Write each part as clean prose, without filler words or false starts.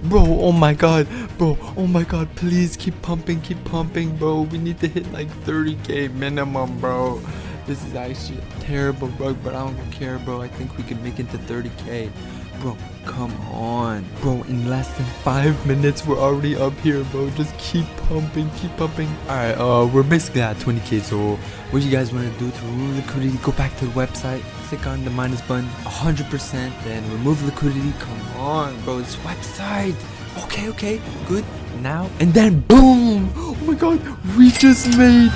Bro, oh my god, bro, oh my god, please keep pumping, bro. We need to hit like 30k minimum, bro. This is actually a terrible rug, but I don't care, bro. I think we can make it to 30k. Bro, come on. Bro, in less than 5 minutes, we're already up here, bro. Just keep pumping, Alright, we're basically at 20k, so what you guys want to do to remove liquidity, go back to the website, click on the minus button, 100%, then remove liquidity. Come on, bro, this website. Okay, good. Now, and then boom! Oh my god, we just made...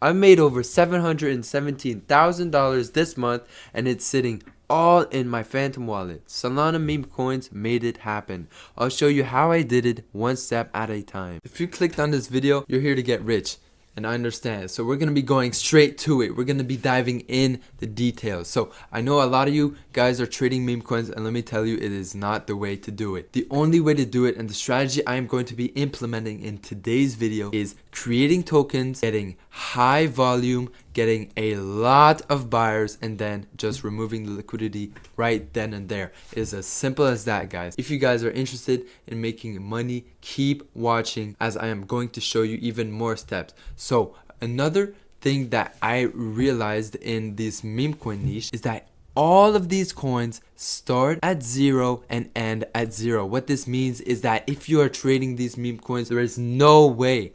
I made over $717,000 this month, and it's sitting all in my Phantom wallet. Solana meme coins made it happen. I'll show you how I did it one step at a time. If you clicked on this video, you're here to get rich. And I understand. So we're going to be going straight to it. We're going to be diving in the details. So I know a lot of you guys are trading meme coins, and let me tell you, it is not the way to do it. The only way to do it, and the strategy I am going to be implementing in today's video, is creating tokens, getting high volume, getting a lot of buyers, and then just removing the liquidity right then and there. It is as simple as that, guys. If you guys are interested in making money, keep watching, as I am going to show you even more steps. So another thing that I realized in this meme coin niche is that all of these coins start at 0 and end at 0. What this means is that if you are trading these meme coins, there is no way,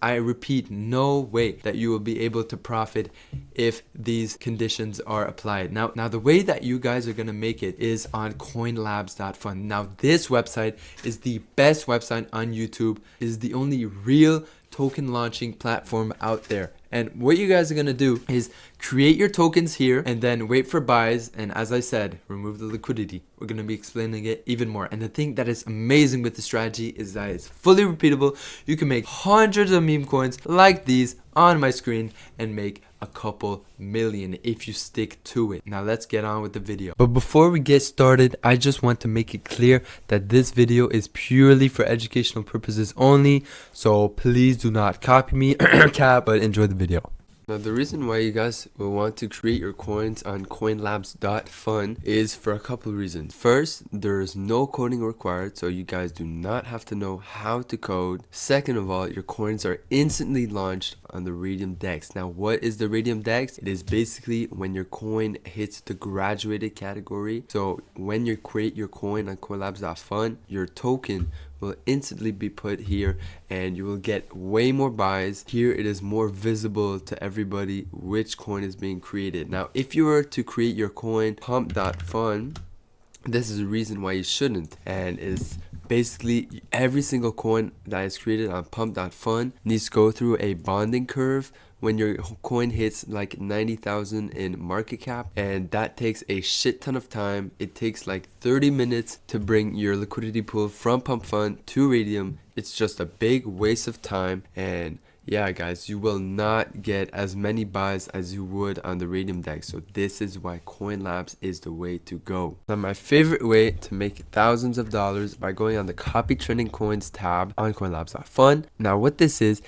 I repeat, no way that you will be able to profit if these conditions are applied. Now the way that you guys are going to make it is on coinlabs.fun. Now this website is the best website on YouTube, is the only real token launching platform out there. And what you guys are going to do is create your tokens here and then wait for buys. And as I said, remove the liquidity. We're going to be explaining it even more. And the thing that is amazing with the strategy is that it's fully repeatable. You can make hundreds of meme coins like these on my screen and make a couple million if you stick to it. Now let's get on with the video. But before we get started, I just want to make it clear that this video is purely for educational purposes only. So please do not copy me, but enjoy the video. Now the reason why you guys will want to create your coins on coinlabs.fun is for a couple of reasons. First, there's no coding required, so you guys do not have to know how to code. Second of all, your coins are instantly launched on the Raydium DEX. Now what is the Raydium DEX? It is basically when your coin hits the graduated category. So when you create your coin on coinlabs.fun, your token will instantly be put here and you will get way more buys. Here it is more visible to everybody which coin is being created. Now if you were to create your coin Pump.Fun, this is a reason why you shouldn't, and it's basically every single coin that is created on Pump.Fun needs to go through a bonding curve when your coin hits like 90,000 in market cap, and that takes a shit ton of time. It takes like 30 minutes to bring your liquidity pool from Pump.Fun to Raydium. It's just a big waste of time, and yeah guys, you will not get as many buys as you would on the Raydium DEX. So this is why CoinLabs is the way to go. Now my favorite way to make thousands of dollars by going on the copy trending coins tab on coinlabs.fun. Now what this is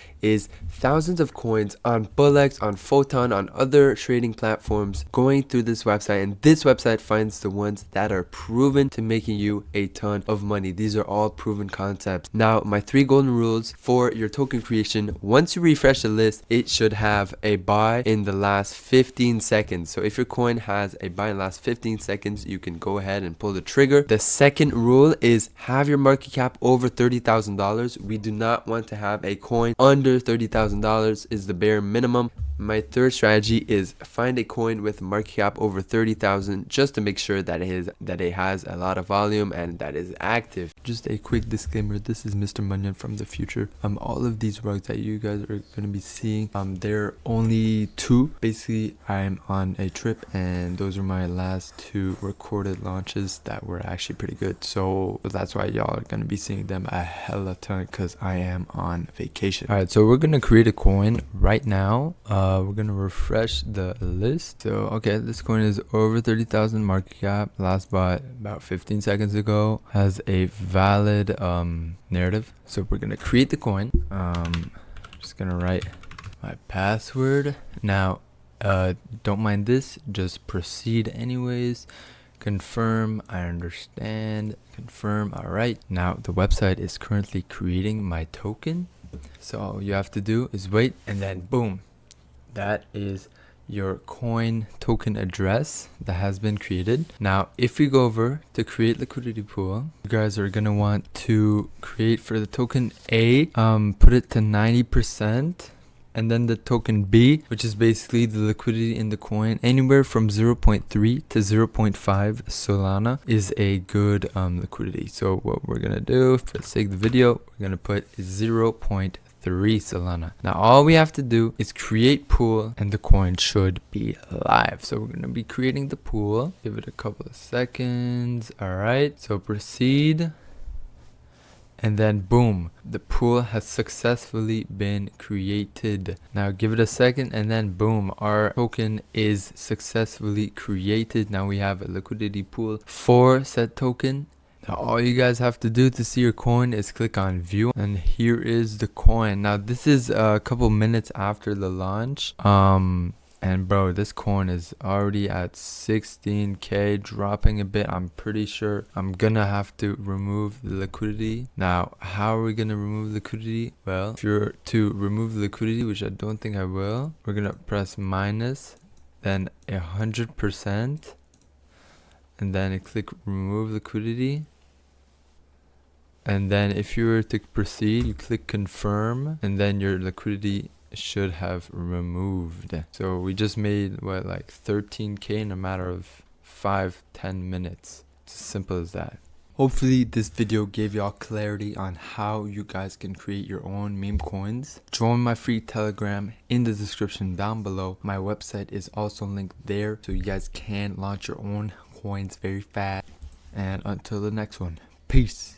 thousands of coins on Bullex, on Photon, on other trading platforms going through this website, and this website finds the ones that are proven to making you a ton of money. These are all proven concepts. Now my 3 golden rules for your token creation: once you refresh the list, it should have a buy in the last 15 seconds. So if your coin has a buy in the last 15 seconds, you can go ahead and pull the trigger. The second rule is have your market cap over $30,000. We do not want to have a coin under $30,000 is the bare minimum. My third strategy is find a coin with market cap over 30,000 just to make sure that it has a lot of volume and that is active. Just a quick disclaimer, this is Mr. Munyon from the future. All of these rugs that you guys are going to be seeing, they're only 2. Basically, I'm on a trip and those are my last 2 recorded launches that were actually pretty good. So that's why y'all are going to be seeing them a hella ton, because I am on vacation. Alright, so we're going to create a coin right now. We're gonna refresh the list. So okay, this coin is over 30,000 market cap, last bought about 15 seconds ago, has a valid narrative. So we're gonna create the coin. Just gonna write my password. Now don't mind this, just proceed anyways. Confirm, I understand. Confirm, alright. Now the website is currently creating my token. So all you have to do is wait, and then boom. That is your coin token address that has been created. Now if we go over to create liquidity pool, you guys are gonna want to create for the token A, put it to 90%, and then the token B, which is basically the liquidity in the coin, anywhere from 0.3 to 0.5 Solana is a good liquidity. So what we're gonna do for the sake of the video, we're gonna put 0.3 Solana. Now all we have to do is create pool and the coin should be live. So we're going to be creating the pool. Give it a couple of seconds. Alright, so proceed. And then boom, the pool has successfully been created. Now give it a second, and then boom, our token is successfully created. Now we have a liquidity pool for said token. Now all you guys have to do to see your coin is click on view, and here is the coin. Now this is a couple minutes after the launch, and bro, this coin is already at 16k, dropping a bit. I'm pretty sure I'm gonna have to remove the liquidity. Now how are we gonna remove liquidity? Well, if you're to remove the liquidity, which I don't think I will, we're gonna press minus, then 100%, and then click remove liquidity. And then if you were to proceed, you click confirm, and then your liquidity should have removed. So we just made what, like 13k in a matter of 5-10 minutes. It's as simple as that. Hopefully this video gave y'all clarity on how you guys can create your own meme coins. Join my free Telegram in the description down below. My website is also linked there, so you guys can launch your own coins very fast. And until the next one, peace.